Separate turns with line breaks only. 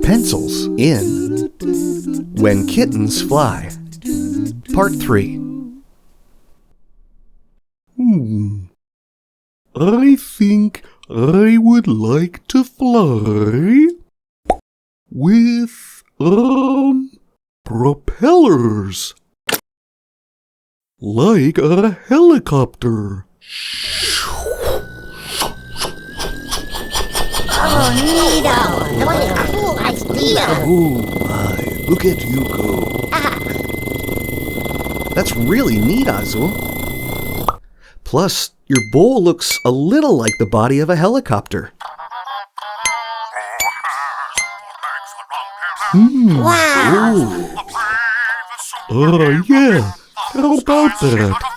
Pencils in When Kittens Fly. Part 3.
I think I would like to fly with, propellers. Like a helicopter.
Oh, neato! What a cool idea!
Oh my, look at you go. That's really neat, Azul. Plus, your bowl looks a little like the body of a helicopter.
Wow!
Yeah, how about that?